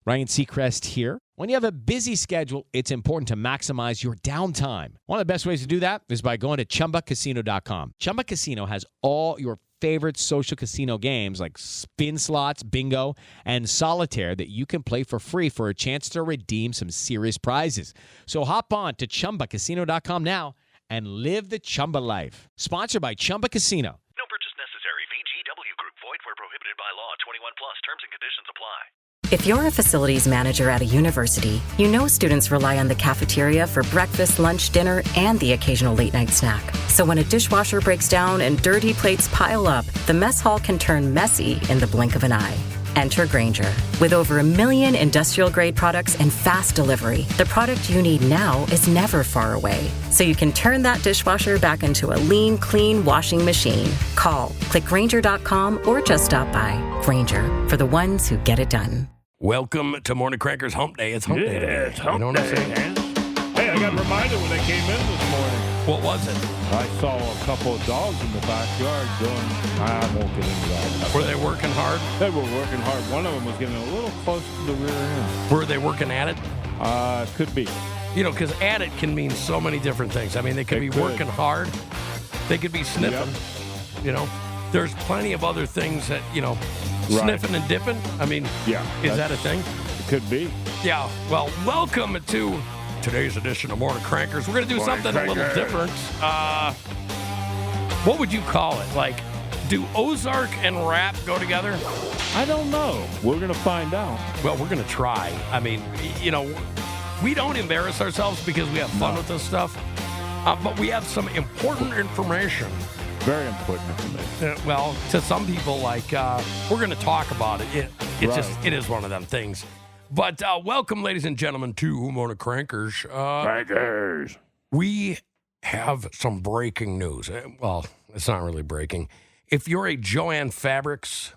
Ryan Seacrest here. When you have a busy schedule, it's important to maximize your downtime. One of the best ways to do that is by going to ChumbaCasino.com. Chumba Casino has all your favorite social casino games like spin slots, bingo, and solitaire that you can play for free for a chance to redeem some serious prizes. So hop on to ChumbaCasino.com now and live the Chumba life. Sponsored by Chumba Casino. No purchase necessary. VGW Group. Void where prohibited by law. 21 plus. Terms and conditions apply. If you're a facilities manager at a university, you know students rely on the cafeteria for breakfast, lunch, dinner, and the occasional late-night snack. So when a dishwasher breaks down and dirty plates pile up, the mess hall can turn messy in the blink of an eye. Enter Grainger. With over 1 million industrial-grade products and fast delivery, the product you need now is never far away. So you can turn that dishwasher back into a lean, clean washing machine. Call, click Grainger.com, or just stop by. Grainger, for the ones who get it done. Welcome to Morning Crankers Hump Day. It's Hump Day today. It's Hump You know what I'm Day. saying? Hey, I got reminded when I came in this morning. What was it? I saw a couple of dogs in the backyard doing, I won't get into that. Were they working hard? They were working hard. One of them was getting a little close to the rear end. Were they working at it? Could be. You know, because at it can mean so many different things. I mean, they could be working hard. They could be sniffing. Yep. You know, there's plenty of other things that, you know, sniffing and dipping. I mean, is that a thing? It could be. Yeah. Well, welcome to today's edition of Morning Crankers. We're going to do something a little different. What would you call it? Like, do Ozark and rap go together? I don't know. We're going to find out. Well, we're going to try. I mean, you know, we don't embarrass ourselves because we have fun with this stuff. But we have some important information. Very important information. Well, to some people, like, we're going to talk about it. It is one of them things. But welcome, ladies and gentlemen, to Morning Crankers. Crankers. We have some breaking news. Well, it's not really breaking. If you're a Joann Fabrics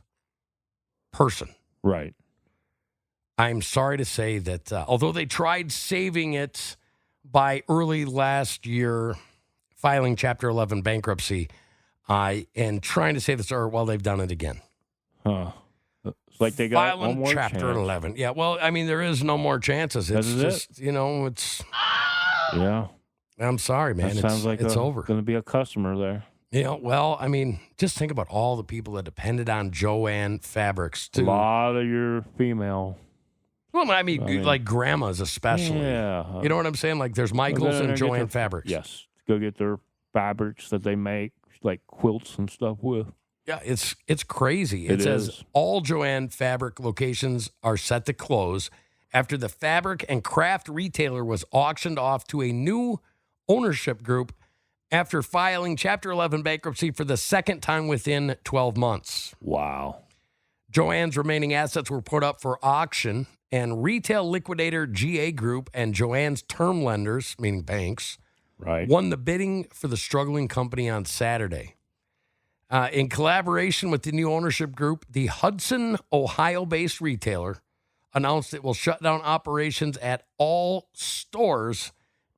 person, right, I'm sorry to say that although they tried saving it by early last year, filing Chapter 11 bankruptcy, and trying to save the store, well, they've done it again. Huh. It's like they got one more Chapter chance. 11. Yeah, well, I mean, there is no more chances. It's just, you know, it's... Yeah. I'm sorry, man. That sounds like it's over. Going to be a customer there. You know, well, I mean, just think about all the people that depended on Joann Fabrics. A lot of your female... Well, I mean, like grandmas especially. Yeah. You know what I'm saying? Like there's Michaels and Joann Fabrics. Yes. Go get their fabrics that they make, like quilts and stuff with. Yeah, it's crazy. It says is. all Joann Fabric locations are set to close after the fabric and craft retailer was auctioned off to a new ownership group after filing Chapter 11 bankruptcy for the second time within 12 months. Wow. Joann's remaining assets were put up for auction, and retail liquidator GA Group and Joann's term lenders, meaning banks, won the bidding for the struggling company on Saturday. In collaboration with the new ownership group, the Hudson, Ohio-based retailer announced it will shut down operations at all stores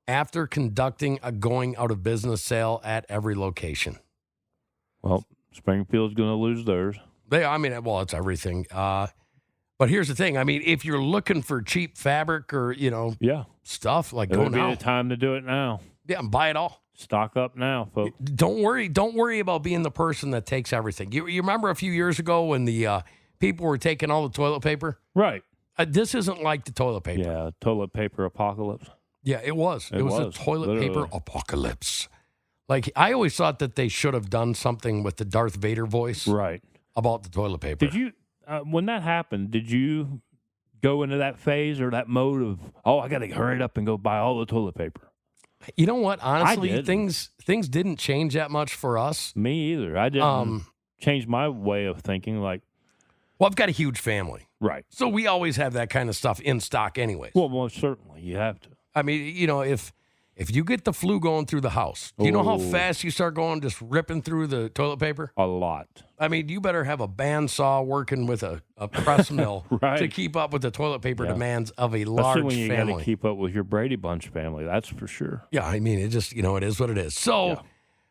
after conducting a going-out-of-business sale at every location. Well, Springfield's going to lose theirs. Well, it's everything. But here's the thing. I mean, if you're looking for cheap fabric or, you know, stuff, like go now. It would be the time to do it now. Yeah, and buy it all. Stock up now, folks. Don't worry about being the person that takes everything. You remember a few years ago when the people were taking all the toilet paper? Right. This isn't like the toilet paper. Yeah, toilet paper apocalypse. Yeah, it was. It was a toilet paper apocalypse. Like, I always thought that they should have done something with the Darth Vader voice. Right. About the toilet paper. Did you, when that happened, did you go into that phase or that mode of, I got to hurry up and go buy all the toilet paper? You know what? Honestly, things didn't change that much for us. Me either. I didn't change my way of thinking. Like, well, I've got a huge family. Right. So we always have that kind of stuff in stock anyways. Well, most certainly. You have to. I mean, you know, if you get the flu going through the house, do you know how fast you start going, just ripping through the toilet paper? A lot. I mean, you better have a bandsaw working with a press mill to keep up with the toilet paper demands of a large family. Especially when you got to keep up with your Brady Bunch family, that's for sure. Yeah, I mean, it just, you know, it is what it is. So,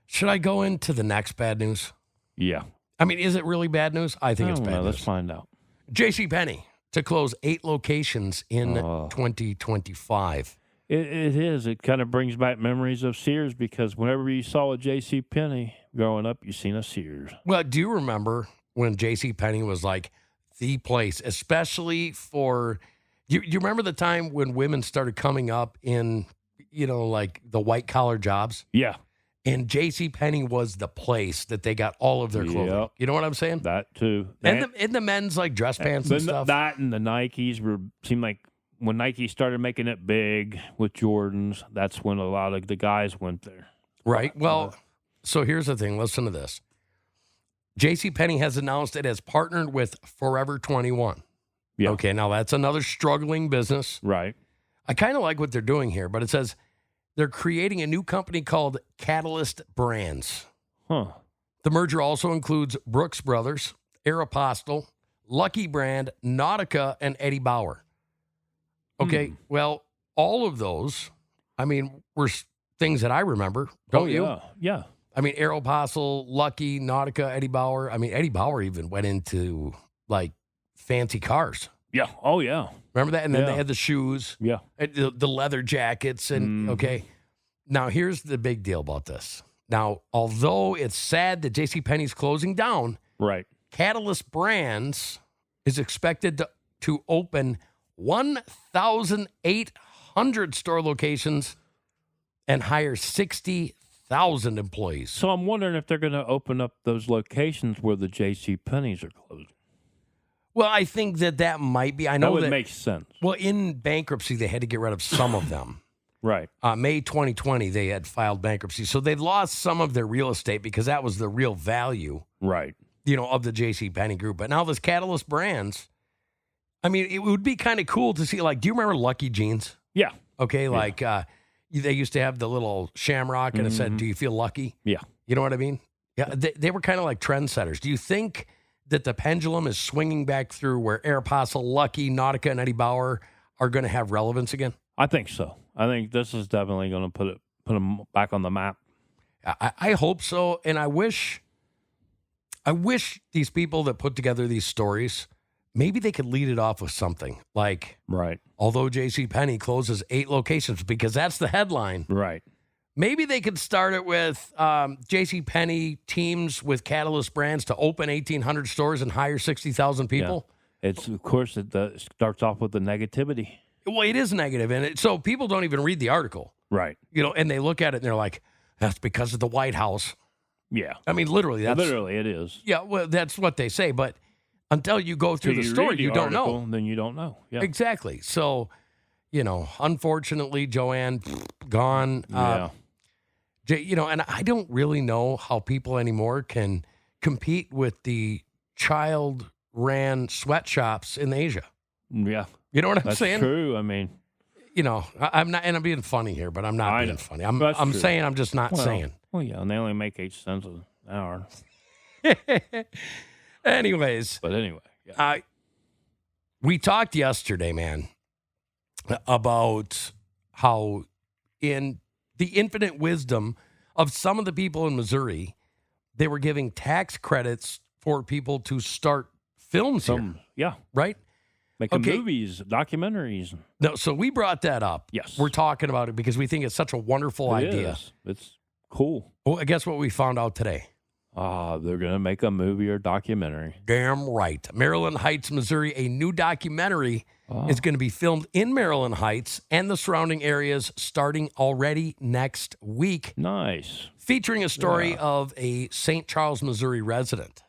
should I go into the next bad news? Yeah. I mean, is it really bad news? I think it's bad news. Let's find out. JCPenney to close 8 locations in 2025. It is. It kind of brings back memories of Sears because whenever you saw a JCPenney growing up, you seen a Sears. Well, do you remember when JCPenney was like the place, especially for you remember the time when women started coming up in, like the white collar jobs? Yeah. And JCPenney was the place that they got all of their clothing. Yep. You know what I'm saying? That too. And the men's like dress pants and stuff. That and the Nikes seemed like when Nike started making it big with Jordans, that's when a lot of the guys went there. Right. Well, so here's the thing. Listen to this. JCPenney has announced it has partnered with Forever 21. Yeah. Okay, now that's another struggling business. Right. I kind of like what they're doing here, but it says they're creating a new company called Catalyst Brands. Huh. The merger also includes Brooks Brothers, Aeropostale, Lucky Brand, Nautica, and Eddie Bauer. Okay, well, all of those, were things that I remember, don't you? Yeah. Aeropostale, Lucky, Nautica, Eddie Bauer. Eddie Bauer even went into, like, fancy cars. Yeah. Oh, yeah. Remember that? And then they had the shoes. Yeah. The leather jackets. And, okay. Now, here's the big deal about this. Now, although it's sad that JCPenney's closing down, right, Catalyst Brands is expected to open 1,800 store locations and hire 60,000 employees. So I'm wondering if they're going to open up those locations where the JCPenney's are closing. Well, I think that might be. I know that would that make sense. Well, in bankruptcy, they had to get rid of some of them. Right. May 2020, they had filed bankruptcy. So they lost some of their real estate because that was the real value, right, of the JCPenney group. But now this Catalyst Brands, it would be kind of cool to see, like, do you remember Lucky Jeans? Yeah. Okay, like they used to have the little shamrock and it said, "Do you feel lucky?" Yeah. You know what I mean? Yeah, they were kind of like trendsetters. Do you think that the pendulum is swinging back through where Aeropostale, Lucky, Nautica, and Eddie Bauer are going to have relevance again? I think so. I think this is definitely going to put them back on the map. I hope so, and I wish these people that put together these stories, maybe they could lead it off with something like, right, although JCPenney closes 8 locations, because that's the headline. Right. Maybe they could start it with JCPenney teams with Catalyst Brands to open 1,800 stores and hire 60,000 people. Yeah. Of course, it starts off with the negativity. Well, it is negative, and so people don't even read the article. Right. And they look at it and they're like, that's because of the White House. Yeah. Literally. Literally, it is. Yeah, well, that's what they say, but until you go through the story, you don't know. Then you don't know. Yeah. Exactly. So, unfortunately, Joann, gone. Yeah. And I don't really know how people anymore can compete with the child-ran sweatshops in Asia. Yeah. You know what I'm That's saying? True. I'm not, and I'm being funny here, but I'm not being funny. I'm saying I'm just not saying. Well, yeah, and they only make 8 cents an hour. Anyways. But anyway. Yeah. We talked yesterday, man, about how in the infinite wisdom of some of the people in Missouri, they were giving tax credits for people to start films here. Yeah. Right? Making movies, documentaries. No, so we brought that up. Yes. We're talking about it because we think it's such a wonderful idea. It's cool. Well, guess what we found out today? They're going to make a movie or documentary. Damn right. Maryland Heights, Missouri, a new documentary is going to be filmed in Maryland Heights and the surrounding areas starting already next week. Nice. Featuring a story of a St. Charles, Missouri resident.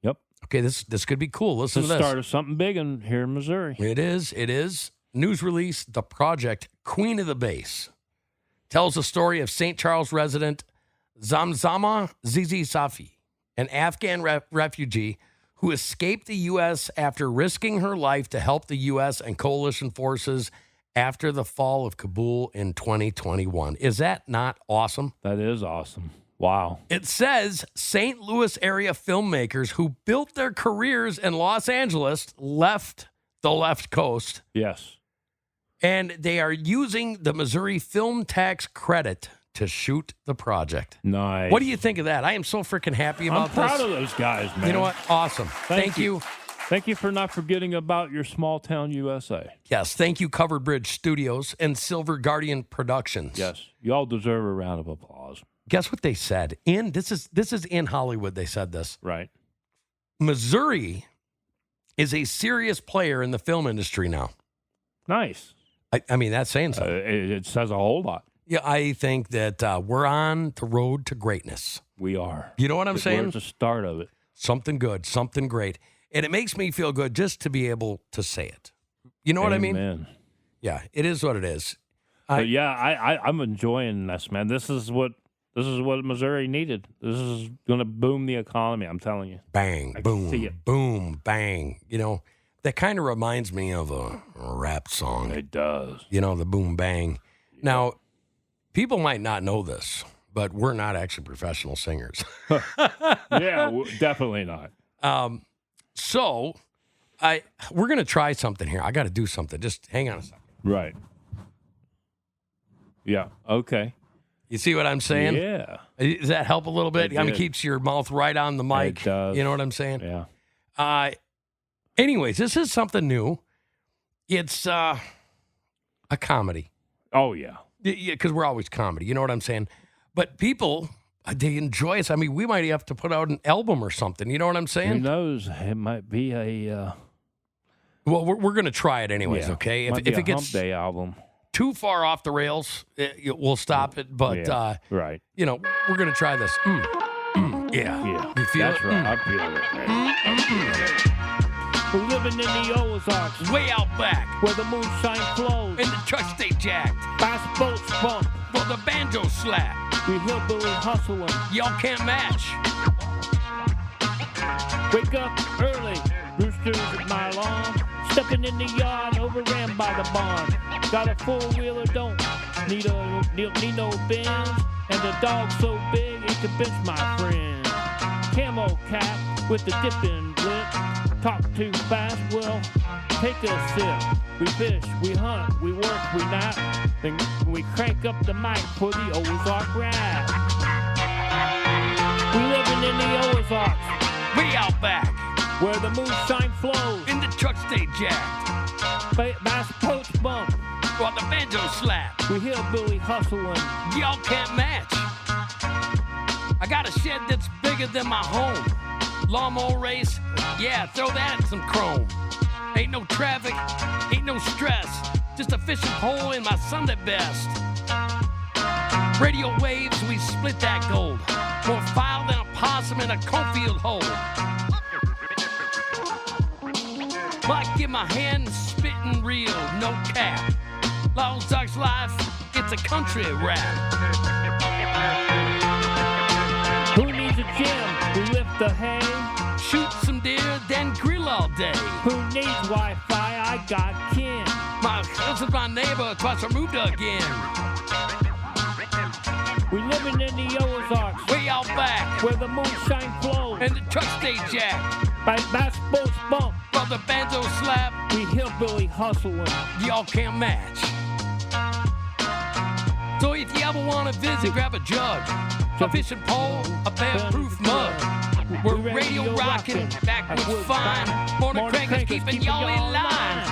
Yep. Okay, this could be cool. Listen to this. The start of something big here in Missouri. It is. News release, the project Queen of the Base tells the story of St. Charles resident Zamzama Zizi Safi, an Afghan refugee who escaped the U.S. after risking her life to help the U.S. and coalition forces after the fall of Kabul in 2021. Is that not awesome? That is awesome. Wow. It says St. Louis area filmmakers who built their careers in Los Angeles left the left coast. Yes. And they are using the Missouri Film Tax Credit to shoot the project. Nice. What do you think of that? I am so freaking happy about this. I'm proud of those guys, man. You know what? Awesome. Thank you. Thank you for not forgetting about your small town USA. Yes, thank you, Covered Bridge Studios and Silver Guardian Productions. Yes, you all deserve a round of applause. Guess what they said? This is in Hollywood. They said this. Right. Missouri is a serious player in the film industry now. Nice. I mean, that's saying something. It says a whole lot. Yeah, I think that we're on the road to greatness. We are. You know what I'm saying? Where's the start of it? Something good, something great. And it makes me feel good just to be able to say it. You know what I mean? Amen. Yeah, it is what it is. I'm enjoying this, man. This is what Missouri needed. This is going to boom the economy, I'm telling you. Bang, boom, boom, bang. You know, that kind of reminds me of a rap song. It does. You know, the boom, bang. Now, people might not know this, but we're not actually professional singers. Yeah, definitely not. So, we're going to try something here. I got to do something. Just hang on a second. Right. Yeah, okay. You see what I'm saying? Yeah. Does that help a little bit? I mean, keeps your mouth right on the mic. It does. You know what I'm saying? Yeah. Anyways, this is something new. It's a comedy. Oh, yeah. Yeah, because we're always comedy. You know what I'm saying? But people, they enjoy us. I mean, we might have to put out an album or something. You know what I'm saying? Who knows? It might be a... Well, we're going to try it anyways, okay? If it gets Hump Day album. Too far off the rails, we'll stop it. But, right. You know, we're going to try this. Yeah. Yeah. You feel That's it? right. I'm feeling it, man. We're living in the Ozarks. Way out back. Where the moonshine flows. And the truck stay jacked. Fast boats bump. Well, the banjo slap. We hillbilly hustling. Y'all can't match. Wake up early. Roosters at my lawn. Stepping in the yard, overran by the barn. Got a four-wheeler, don't need no bends. And the dog's so big, it can bench my friend. Camo cap with the dipping lip. Talk too fast, well, take a sip. We fish, we hunt, we work, we nap. Then we crank up the mic for the Ozark rap. We living in the Ozarks. Way out back. Where the moonshine flows. And the truck stay jacked. Bass boats bump. While the banjo slap. We hillbilly hustling. Y'all can't match. I got a shed that's bigger than my home. Lawnmower race, yeah, throw that in some chrome. Ain't no traffic, ain't no stress. Just a fishing pole in my Sunday best. Radio waves, we split that gold. More foul than a possum in a cornfield hole. Might give my hand spitting real, no cap. Ozarks life, it's a country rap. Who needs a gym? We lift the hay. Shoot some deer, then grill all day. Who needs Wi-Fi? I got kin. This is my neighbor across the road again. We living in the Ozarks. Way out back. Where the moonshine flows. And the truck stay jacked. By bass boats bump. While the banjo slap. We hillbilly hustling. Y'all can't match. So if you ever want to visit, grab a jug, a fishing pole, a bear-proof mug. We're radio rocking, backwoods fine. Morning crankers keeping y'all in line.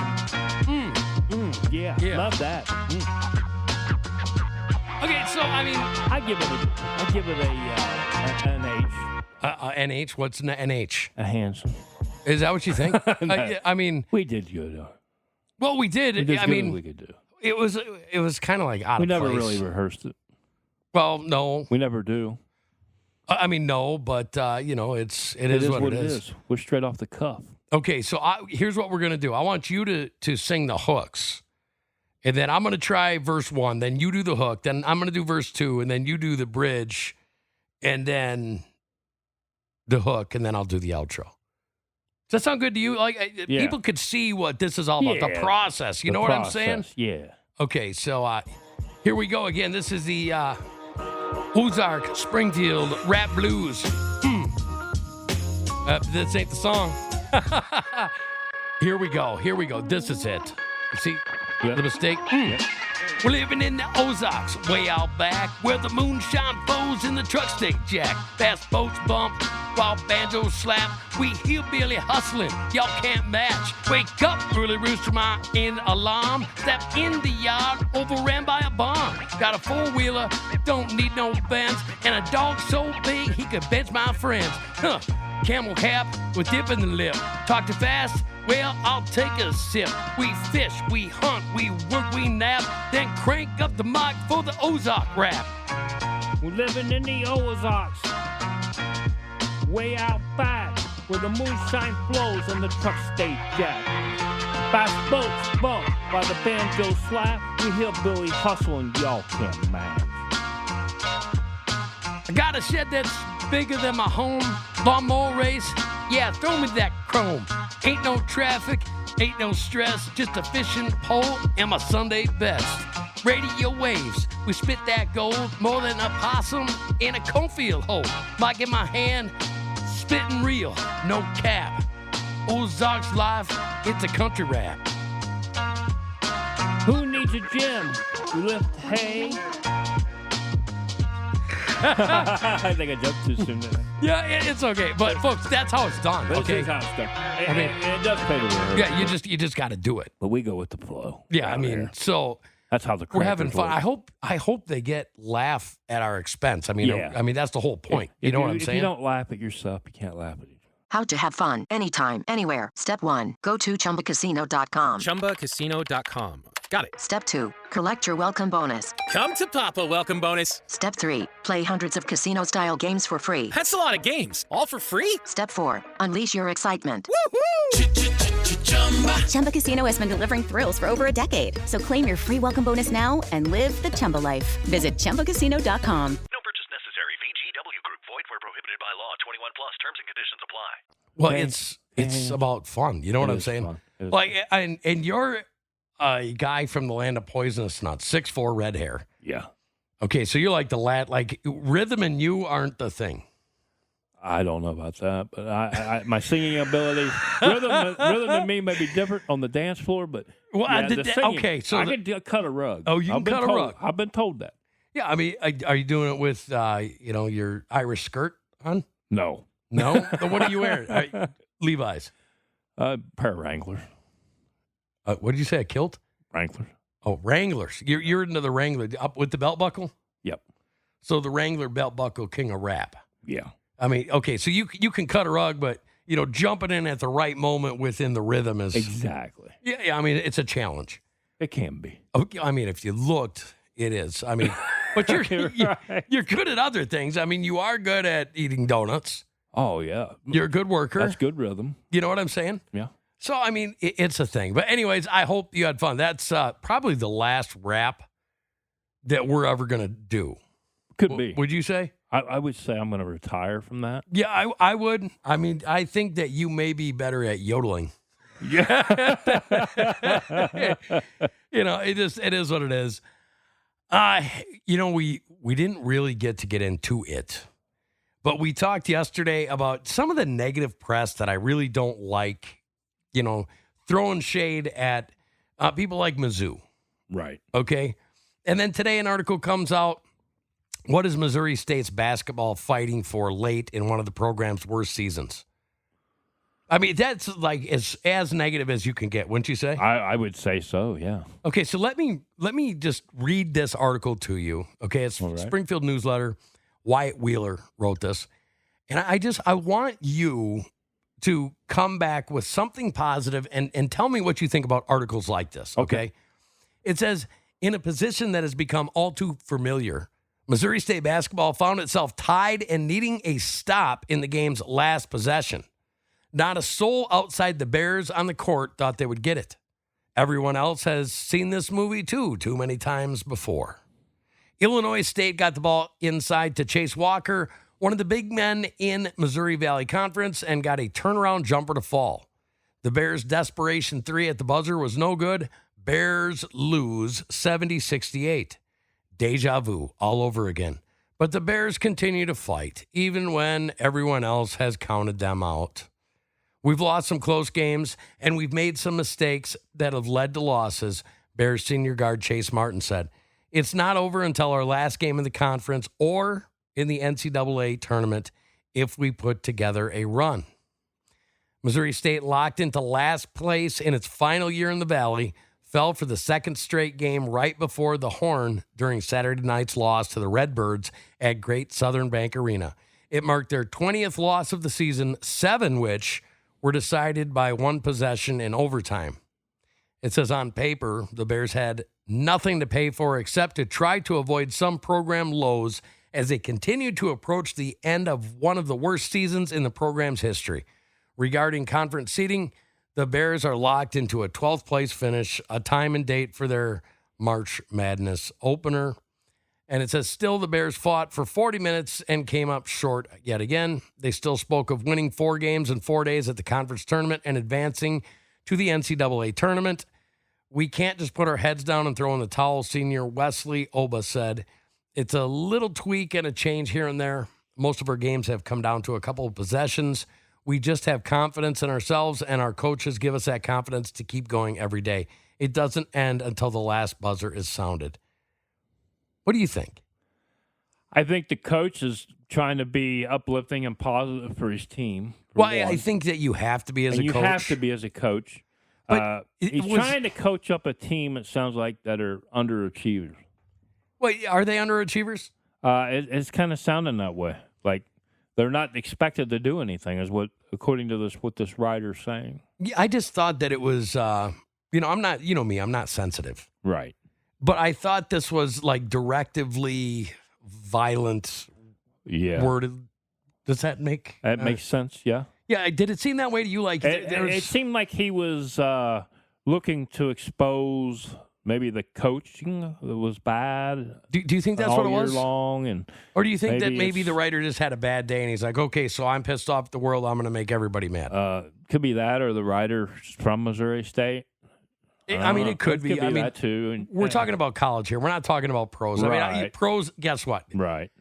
Yeah, love that. Okay, so I mean, I give it an H. NH? What's an NH? A handsome. Is that what you think? No. I mean, we did good. Well, we did. We did I good mean, we could do. It was kind of like out we of never place. really rehearsed it. Well, no, we never do. I mean, no, but you know, it is what it is. We're straight off the cuff. Okay, so here's what we're gonna do. I want you to sing the hooks, and then I'm gonna try verse 1. Then you do the hook. Then I'm gonna do verse 2, and then you do the bridge, and then the hook, and then I'll do the outro. Does that sound good to you? Like people could see what this is all about, the process. You know what I'm saying? Yeah. Okay, so here we go again. This is the Ozark Springfield Rap Blues. This ain't the song. Here we go. This is it. See the mistake? We're living in the Ozarks, way out back, where the moonshine flows and the truck stay jack. Fast boats bump, while banjos slap. We hillbilly hustling, y'all can't match. Wake up, early rooster, my in alarm. Step in the yard, overran by a barn. Got a four-wheeler, don't need no fence, and a dog so big he could bench my friends. Huh, camel cap with dip in the lip. Talk too fast? Well, I'll take a sip. We fish, we hunt, we work, we nap, then crank up the mic for the Ozark rap. We're living in the Ozarks, way out back, where the moonshine flows and the trucks stay jacked. Fast boats bump while the banjo slap. We hillbilly hustling, y'all can't match. I got a shed that's bigger than my home. Lawnmower race, yeah, throw me that chrome. Ain't no traffic, ain't no stress, just a fishing pole and my Sunday best. Radio waves, we spit that gold more than a possum in a cornfield hole. Mic in my hand, spitting real, no cap. Ozarks life, it's a country rap. Who needs a gym? We lift hay. I think I jumped too soon. Yeah, it's okay, but folks, that's how it's done. Okay, It's how it's done. I mean, it does pay the way. yeah, you just got to do it. But we go with the flow. Yeah, I mean, so That's how the we're having crackers fun. work. I hope they get laugh at our expense. I mean, Yeah. that's the whole point. You know what I'm If saying? you don't laugh at yourself, you can't laugh at each other. How to have fun anytime, anywhere. Step 1. Go to ChumbaCasino.com. ChumbaCasino.com. Got it. Step 2. Collect your welcome bonus. Come to Papa welcome bonus. Step 3. Play hundreds of casino-style games for free. That's a lot of games. All for free? Step 4. Unleash your excitement. Chumba Casino has been delivering thrills for over a decade. So claim your free welcome bonus now and live the Chumba life. Visit ChumbaCasino.com. No purchase necessary. VGW Group. Void where prohibited by law. 21 plus. Terms and conditions apply. Well, Okay. it's about fun. You know what It I'm is saying? fun. It is Like, and you're a guy from the land of poisonous nuts, 6'4", red hair. Yeah. Okay, so you're like the lad. Like rhythm and you aren't the thing. I don't know about that, but I my singing ability, rhythm and me may be different on the dance floor, but Well, yeah, the singing, okay, so I can cut a rug. Oh, you can I've been cut a told- rug. I've been told that. Yeah, I mean, are you doing it with your Irish skirt on? No. No. Then what are you wearing? Levi's. Pair of Wranglers. What did you say? A kilt? Wranglers. Oh, Wranglers. You're into the Wrangler up with the belt buckle. Yep. So the Wrangler belt buckle, king of rap. Yeah. I mean, okay, so you can cut a rug, but jumping in at the right moment within the rhythm is Exactly. Yeah. I mean, it's a challenge. It can be. I mean, if you looked, it is. I mean, but you're Right. you're good at other things. I mean, you are good at eating donuts. Oh yeah. You're a good worker. That's good rhythm. You know what I'm saying? Yeah. So, I mean, it's a thing. But anyways, I hope you had fun. That's probably the last rap that we're ever going to do. Could be. Would you say? I would say I'm going to retire from that. Yeah, I would. I mean, I think that you may be better at yodeling. Yeah. It is what it is. We didn't really get into it. But we talked yesterday about some of the negative press that I really don't like, throwing shade at people like Mizzou. Right. Okay. And then today an article comes out. What is Missouri State's basketball fighting for late in one of the program's worst seasons? I mean, that's like as negative as you can get, wouldn't you say? I would say so, yeah. Okay, so let me just read this article to you. Okay, it's All right. Springfield Newsletter. Wyatt Wheeler wrote this. And I want you to come back with something positive and tell me what you think about articles like this, okay? It says, in a position that has become all too familiar, Missouri State basketball found itself tied and needing a stop in the game's last possession. Not a soul outside the Bears on the court thought they would get it. Everyone else has seen this movie too many times before. Illinois State got the ball inside to Chase Walker, one of the big men in Missouri Valley Conference, and got a turnaround jumper to fall. The Bears' desperation three at the buzzer was no good. Bears lose 70-68. Deja vu all over again. But the Bears continue to fight, even when everyone else has counted them out. We've lost some close games, and we've made some mistakes that have led to losses, Bears senior guard Chase Martin said. It's not over until our last game in the conference or in the NCAA tournament if we put together a run. Missouri State locked into last place in its final year in the Valley, fell for the second straight game right before the Horn during Saturday night's loss to the Redbirds at Great Southern Bank Arena. It marked their 20th loss of the season, 7 which were decided by one possession in overtime. It says on paper, the Bears had nothing to pay for except to try to avoid some program lows as they continued to approach the end of one of the worst seasons in the program's history. Regarding conference seating, the Bears are locked into a 12th place finish, a time and date for their March Madness opener. And it says, still the Bears fought for 40 minutes and came up short yet again. They still spoke of winning 4 games in 4 days at the conference tournament and advancing to the NCAA tournament. We can't just put our heads down and throw in the towel, senior Wesley Oba said. It's a little tweak and a change here and there. Most of our games have come down to a couple of possessions. We just have confidence in ourselves, and our coaches give us that confidence to keep going every day. It doesn't end until the last buzzer is sounded. What do you think? I think the coach is trying to be uplifting and positive for his team. Well, I think that you have to be as a coach. You have to be as a coach. But he's trying to coach up a team, it sounds like, that are underachievers. Wait, are they underachievers? It's kind of sounding that way. Like they're not expected to do anything, is what, according to what this writer's saying. Yeah, I just thought that it was, I'm not, me, I'm not sensitive. Right. But I thought this was like directively violent worded. Does that make makes sense? Yeah. Yeah. Did it seem that way to you? Like it seemed like he was looking to expose maybe the coaching that was bad. Do you think that's what it was? Long, or do you think that maybe the writer just had a bad day and he's like, okay, so I'm pissed off at the world. I'm going to make everybody mad. Could be that, or the writer from Missouri State. It could be. That too. And, we're talking about college here. We're not talking about pros. Right. Pros, guess what? Right.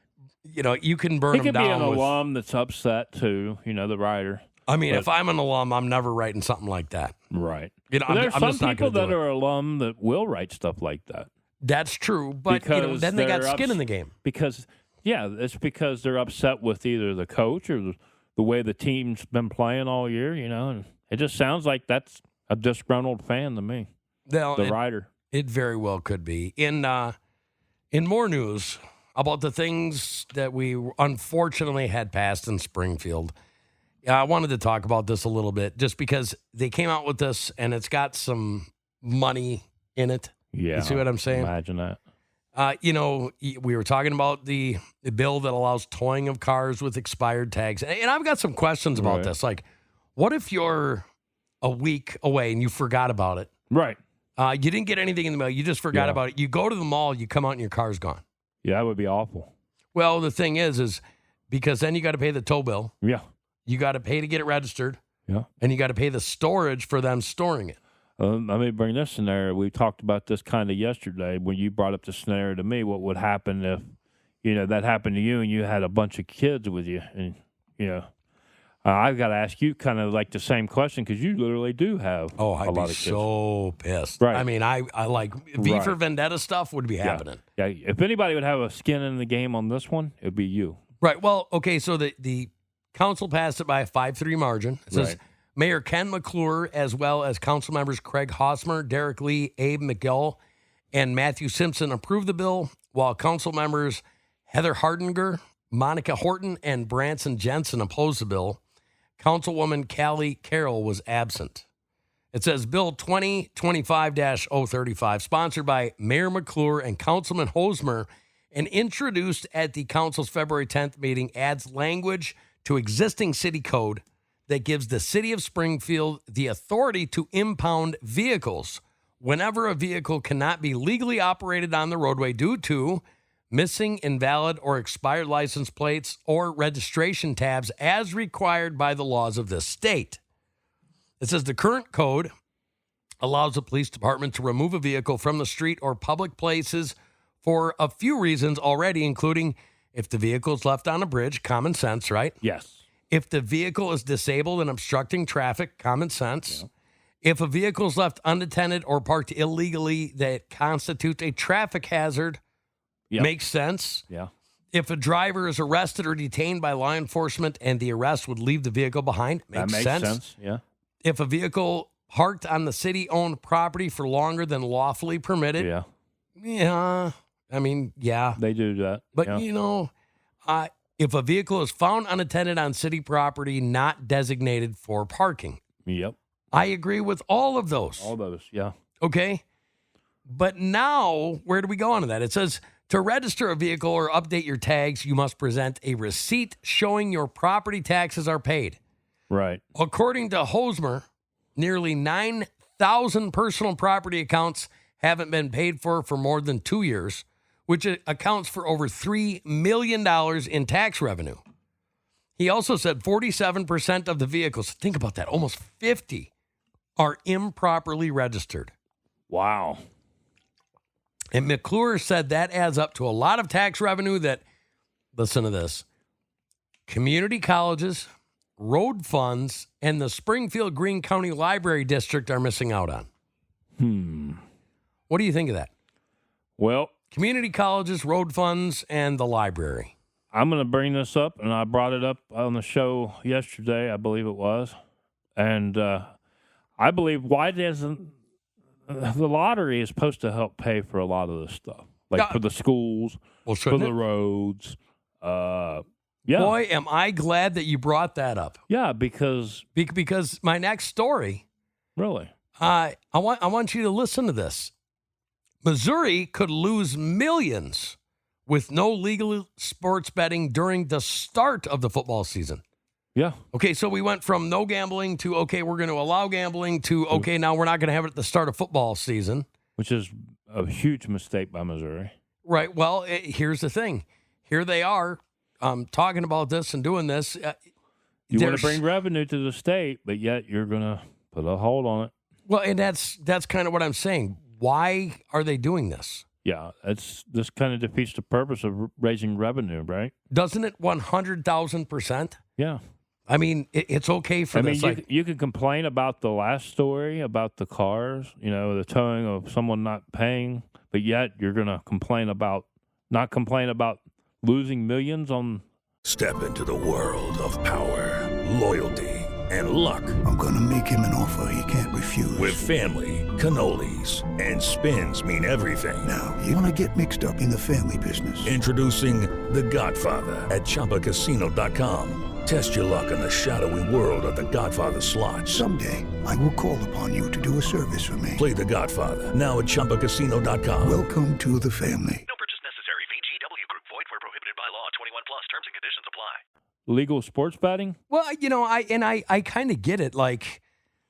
You can burn them down. He could be an alum that's upset too, the writer. If I'm an alum, I'm never writing something like that. Right. I'm some people that are alum that will write stuff like that. That's true, but then they got skin in the game. It's because they're upset with either the coach or the way the team's been playing all year, and it just sounds like that's a disgruntled fan to me. The writer. It very well could be. In more news about the things that we unfortunately had passed in Springfield, I wanted to talk about this a little bit just because they came out with this and it's got some money in it. Yeah. You see what I'm saying? Imagine that. We were talking about the bill that allows towing of cars with expired tags. And I've got some questions about this. Like, what if you're a week away and you forgot about it? Right. You didn't get anything in the mail. You just forgot about it. You go to the mall, you come out and your car's gone. Yeah, that would be awful. Well, the thing is because then you got to pay the tow bill. Yeah. You got to pay to get it registered. Yeah. And you got to pay the storage for them storing it. Let me bring this scenario. We talked about this kind of yesterday when you brought up the scenario to me. What would happen if, that happened to you and you had a bunch of kids with you? And, I've got to ask you kind of like the same question because you literally do have a lot of kids. I'd be so pissed. Right. I mean, I like V for Vendetta stuff would be happening. Yeah. If anybody would have a skin in the game on this one, it'd be you. Right. Well, okay, so the council passed it by a 5-3 margin. It says Mayor Ken McClure, as well as council members Craig Hosmer, Derek Lee, Abe McGill, and Matthew Simpson approved the bill, while council members Heather Hardinger, Monica Horton, and Branson Jensen opposed the bill. Councilwoman Callie Carroll was absent. It says Bill 2025-035, sponsored by Mayor McClure and Councilman Hosmer, and introduced at the council's February 10th meeting, adds language to existing city code that gives the city of Springfield the authority to impound vehicles whenever a vehicle cannot be legally operated on the roadway due to missing, invalid, or expired license plates or registration tabs as required by the laws of this state. It says the current code allows the police department to remove a vehicle from the street or public places for a few reasons already, including if the vehicle is left on a bridge, common sense, right? Yes. If the vehicle is disabled and obstructing traffic, common sense. Yeah. If a vehicle is left unattended or parked illegally that constitutes a traffic hazard, makes sense. Yeah. If a driver is arrested or detained by law enforcement and the arrest would leave the vehicle behind, that makes sense. Yeah. If a vehicle parked on the city-owned property for longer than lawfully permitted, yeah. I mean, yeah. They do that. But, yeah. If a vehicle is found unattended on city property not designated for parking. Yep. I agree with all of those. All those, yeah. Okay. But now, where do we go on to that? It says, to register a vehicle or update your tags, you must present a receipt showing your property taxes are paid. Right. According to Hosmer, nearly 9,000 personal property accounts haven't been paid for more than 2 years, which accounts for over $3 million in tax revenue. He also said 47% of the vehicles, think about that, almost 50, are improperly registered. Wow. And McClure said that adds up to a lot of tax revenue that, listen to this, community colleges, road funds, and the Springfield Greene County Library District are missing out on. What do you think of that? Well, community colleges, road funds, and the library. I'm going to bring this up, and I brought it up on the show yesterday, I believe it was. And I believe, why doesn't the lottery is supposed to help pay for a lot of this stuff, like for the schools, for the roads. Yeah. Boy, am I glad that you brought that up. Yeah, because my next story. Really, I want you to listen to this. Missouri could lose millions with no legal sports betting during the start of the football season. Yeah. Okay, so we went from no gambling to, okay, we're going to allow gambling to, okay, now we're not going to have it at the start of football season. Which is a huge mistake by Missouri. Right. Well, here's the thing. Here they are talking about this and doing this. You want to bring revenue to the state, but yet you're going to put a hold on it. Well, and that's kind of what I'm saying. Why are they doing this? Yeah, this kind of defeats the purpose of raising revenue, right? Doesn't it 100,000%? Yeah. I mean, it's okay for this. You can complain about the last story about the cars, the towing of someone not paying, but yet you're going to not complain about losing millions on. Step into the world of power, loyalty, and luck. I'm going to make him an offer he can't refuse. With family, cannolis, and spins mean everything. Now, you want to get mixed up in the family business. Introducing The Godfather at ChumbaCasino.com. Test your luck in the shadowy world of The Godfather slot. Someday, I will call upon you to do a service for me. Play The Godfather now at ChumbaCasino.com. Welcome to the family. No purchase necessary. VGW Group. Void where prohibited by law. 21 plus. Terms and conditions apply. Legal sports betting? Well, I kind of get it. Like,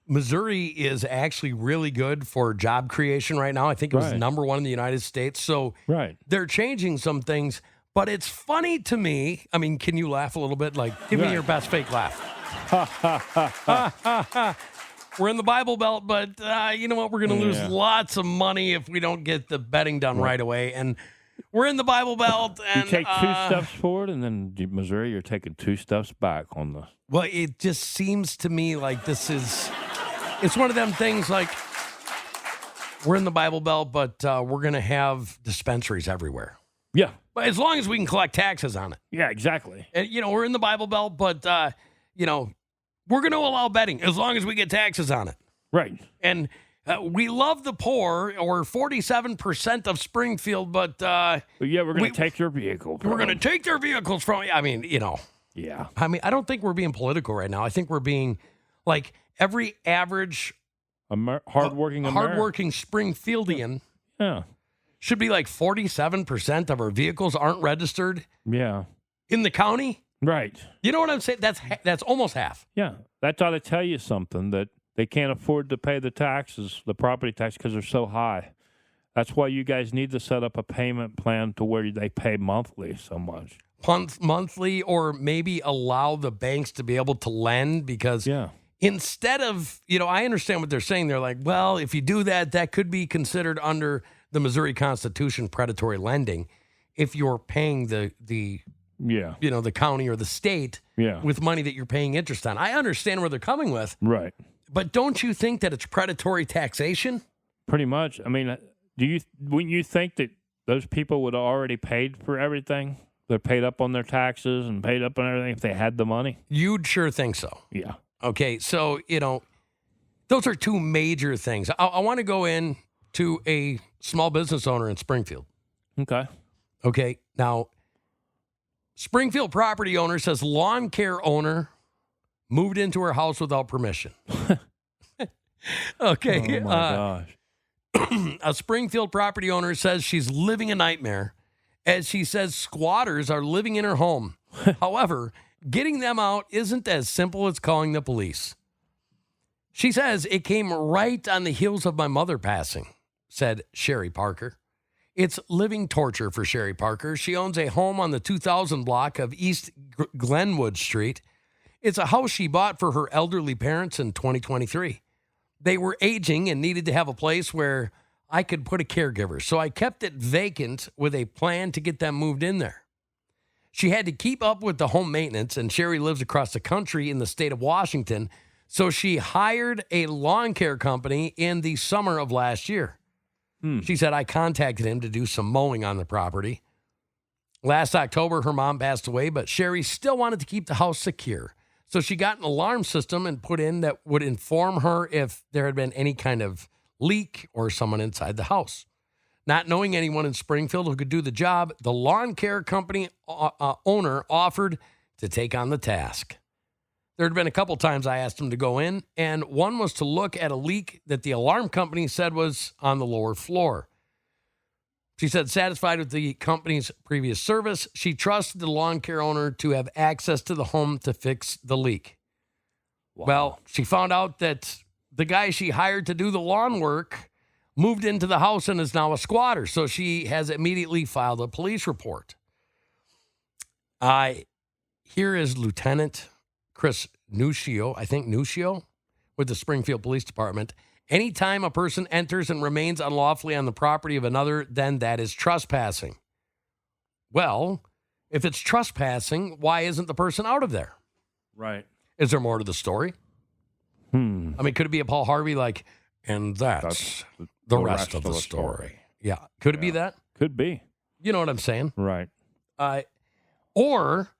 Missouri is actually really good for job creation right now. I think it was number one in the United States. So they're changing some things. But it's funny to me. I mean, can you laugh a little bit? Like, give me your best fake laugh. We're in the Bible Belt, but you know what? We're going to lose lots of money if we don't get the betting done right away. And we're in the Bible Belt. And you take 2 steps forward, and then Missouri, you're taking 2 steps back on the. Well, it just seems to me like this is. It's one of them things like we're in the Bible Belt, but we're going to have dispensaries everywhere. Yeah. But as long as we can collect taxes on it. Yeah, exactly. And, we're in the Bible Belt, but, we're going to allow betting as long as we get taxes on it. Right. And we love the poor, or 47% of Springfield, but yeah, we're going to take your vehicle. We're going to take their vehicles from you. I mean, Yeah. I mean, I don't think we're being political right now. I think we're being, like, every average hardworking Springfieldian. Yeah. Should be like 47% of our vehicles aren't registered. Yeah. In the county. Right. You know what I'm saying? That's almost half. Yeah. That ought to tell you something, that they can't afford to pay the taxes, the property tax, because they're so high. That's why you guys need to set up a payment plan to where they pay monthly so much. Monthly, or maybe allow the banks to be able to lend, because instead of, I understand what they're saying. They're like, well, if you do that, that could be considered under the Missouri Constitution predatory lending if you're paying the county or the state with money that you're paying interest on. I understand where they're coming with. Right. But don't you think that it's predatory taxation? Pretty much. I mean, wouldn't you think that those people would have already paid for everything? They're paid up on their taxes and paid up on everything if they had the money? You'd sure think so. Yeah. Okay, so, those are two major things. I want to go in to a small business owner in Springfield. Okay. Now, Springfield property owner says lawn care owner moved into her house without permission. Okay. Oh, my gosh. A Springfield property owner says she's living a nightmare as she says squatters are living in her home. However, getting them out isn't as simple as calling the police. She says it came right on the heels of my mother passing, said Sherry Parker. It's living torture for Sherry Parker. She owns a home on the 2000 block of East Glenwood Street. It's a house she bought for her elderly parents in 2023. They were aging and needed to have a place where I could put a caregiver, so I kept it vacant with a plan to get them moved in there. She had to keep up with the home maintenance, and Sherry lives across the country in the state of Washington, so she hired a lawn care company in the summer of last year. She said, I contacted him to do some mowing on the property. Last October, her mom passed away, but Sherry still wanted to keep the house secure. So she got an alarm system and put in that would inform her if there had been any kind of leak or someone inside the house. Not knowing anyone in Springfield who could do the job, the lawn care company owner offered to take on the task. There had been a couple times I asked him to go in, and one was to look at a leak that the alarm company said was on the lower floor. She said, satisfied with the company's previous service, she trusted the lawn care owner to have access to the home to fix the leak. Wow. Well, she found out that the guy she hired to do the lawn work moved into the house and is now a squatter, so she has immediately filed a police report. Here is Lieutenant Chris Nuccio, with the Springfield Police Department. Anytime a person enters and remains unlawfully on the property of another, then that is trespassing. Well, if it's trespassing, why isn't the person out of there? Right. Is there more to the story? I mean, could it be a Paul Harvey and that's the rest of the story? Yeah. Could it be that? Could be. You know what I'm saying? Right. Or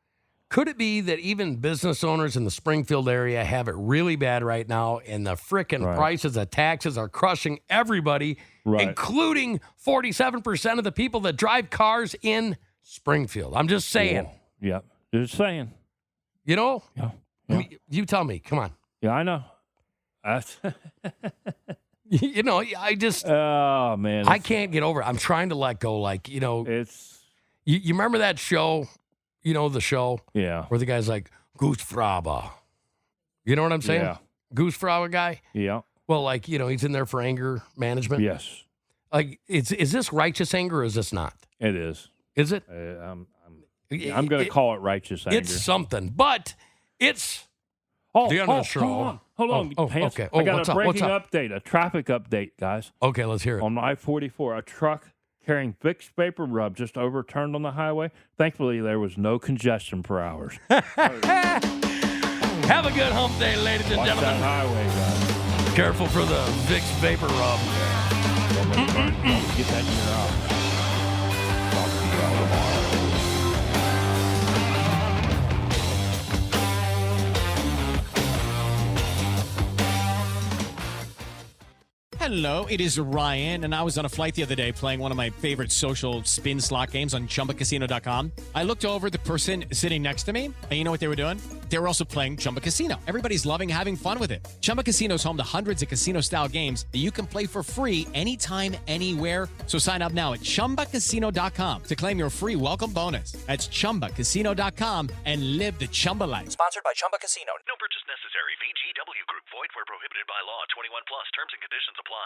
could it be that even business owners in the Springfield area have it really bad right now, and the frickin' prices of taxes are crushing everybody, including 47% of the people that drive cars in Springfield? I'm just saying. Yeah. Just saying. You know? Yeah. I mean, you tell me. Come on. Yeah, I know. I just... Oh, man. I can't get over it. I'm trying to let go. It's... You remember that show... the show? Yeah. Where the guy's like, Goosefraba. You know what I'm saying? Yeah. Goosefraba guy? Yeah. Well, he's in there for anger management. Yes. Is this righteous anger or is this not? It is. Is it? I'm going to call it righteous anger. It's something, but it's the end of the show. Hold on. Okay. I got a breaking update, a traffic update, guys. Okay, let's hear it. On I-44, a truck carrying Vicks Vapor Rub just overturned on the highway. Thankfully, there was no congestion for hours. Have a good hump day, ladies and gentlemen. That highway, guys. Careful for the Vicks Vapor Rub. Get that in your eye. Talk to you all tomorrow. Hello, it is Ryan, and I was on a flight the other day playing one of my favorite social spin slot games on ChumbaCasino.com. I looked over at the person sitting next to me, and you know what they were doing? They were also playing Chumba Casino. Everybody's loving having fun with it. Chumba Casino is home to hundreds of casino-style games that you can play for free anytime, anywhere. So sign up now at ChumbaCasino.com to claim your free welcome bonus. That's ChumbaCasino.com and live the Chumba life. Sponsored by Chumba Casino. No purchase necessary. VGW Group. Void where prohibited by law. 21 plus. Terms and conditions apply.